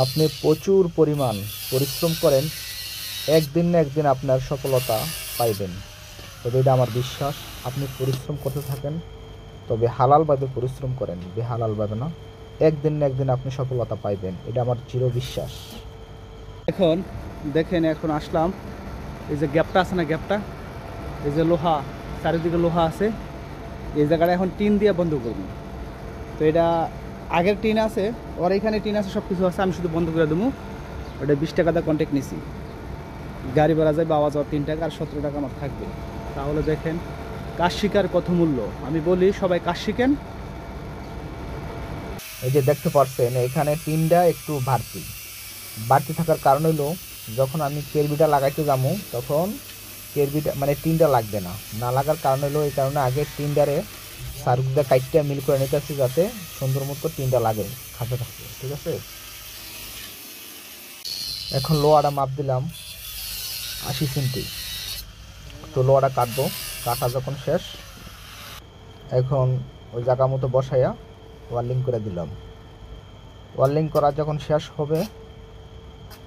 আপনি প্রচুর পরিমাণ পরিশ্রম করেন, একদিন না একদিন আপনার সফলতা পাইবেন। তবে এটা আমার বিশ্বাস, আপনি পরিশ্রম করতে থাকেন, তবে হালালভাবে পরিশ্রম করেন, বেহালালভাবে না। একদিন না একদিন আপনি সফলতা পাইবেন, এটা আমার চির বিশ্বাস। এখন দেখেন, এখন আসলাম, এই যে গ্যাপটা আছে না, গ্যাপটা, এই যে লোহা, চারিদিকে লোহা আছে, এই জায়গাটা এখন টিন দিয়ে বন্ধ করবো। তো এটা আগের টিন আছে, ওর এখানে টিন আছে, সব কিছু আছে, আমি শুধু বন্ধ করে দেবো। ওটা 20 টাকা দিয়ে কন্ট্যাক্ট নিছি, গাড়ি ভাড়া যাবে, আওয়াজ যাওয়ার 3 টাকা, আর 17 টাকা আমার থাকবে। তাহলে দেখেন কাজ শিকার কত মূল্য। আমি বলি সবাই কাজ শিখেন। এই যে দেখতে পাচ্ছেন এখানে টিনটা একটু বাড়তি বাড়তি থাকার কারণ হলো, যখন আমি কেরবিটা লাগাইতে যাবো তখন কেরবিটা মানে টিনটা লাগবে না, না লাগার কারণ হলো এই কারণে আগে টিনটারে সারুকদা কাইটটা মিল করে নিতেছি, যাতে সুন্দর মতো টিনটা লাগে খাঁচা থাকবে। ঠিক আছে, এখন লোহাটা মাপ দিলাম 80 সেন্টি। তো লোহাটা কাটবো, কাটা যখন শেষ, এখন ওই জায়গা মতো বসাইয়া ওয়ার্লিং করে দিলাম। ওয়ার্লিং করা যখন শেষ হবে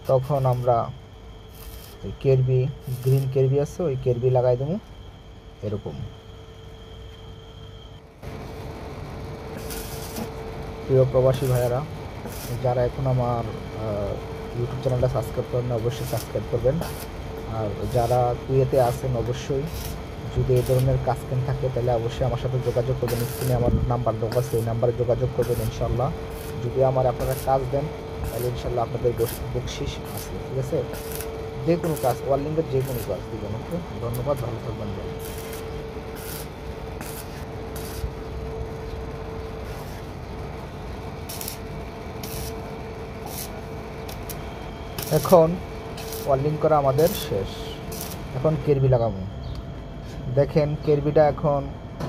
তখন আমরা ওই কেরবি, গ্রিন কেরবি আছে, ওই কেরবি লাগাই দেবো এরকম। প্রিয় প্রবাসী ভাইয়েরা, যারা এখন আমার ইউটিউব চ্যানেলটা সাবস্ক্রাইব করেন না, অবশ্যই সাবস্ক্রাইব করবেন। আর যারা কুয়েতে আছেন, অবশ্যই যদি এই ধরনের কাজ কেন থাকে তাহলে অবশ্যই আমার সাথে যোগাযোগ করবেন। স্ক্রিনে আমার নাম্বার দেওয়া আছে, এই নাম্বারে যোগাযোগ করবেন ইনশাল্লাহ। যদি আমার আপনারা কাজ দেন তাহলে ইনশাল্লাহ আপনাদের বকশিস আছে। ঠিক আছে, যে কোনো কাজ, ওয়ার্লিংয়ের যে কোনো কাজ দিবেন। ওকে, ধন্যবাদ, ভালো থাকবেন। এখন ওয়ার্লিং করা আমাদের শেষ, এখন কেরবি লাগাবো। দেখেন কেরবিটা এখন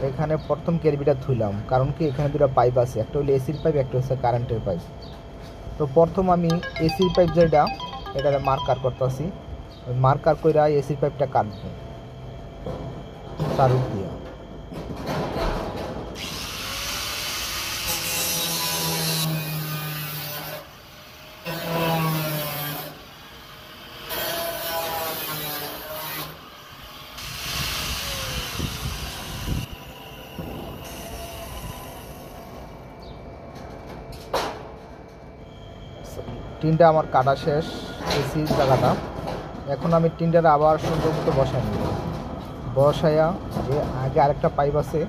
এখানে প্রথম কেরবিটা ধুইলাম, কারণ কি এখানে দুটো পাইপ আছে, একটা হলো এসির পাইপ, একটা হচ্ছে কারেন্টের পাইপ। তো প্রথম আমি এসির পাইপ যেটা, এটা মার্কার করতেছি, মার্কার কইরা এসির পাইপটা কাটবো চারুক দিয়া। টিনটা আমার কাটা শেষ, এসির জায়গাটা। এখন আমি টিনটার আবার সুন্দর মতো বসাই নিব, বসাইয়া যে আগে আরেকটা পাইপ আছে,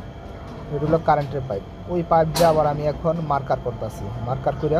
এটা হলো কারেন্টের পাইপ, ওই পাইপ দিয়ে আবার আমি এখন মার্কার করতেছি। মার্কার করে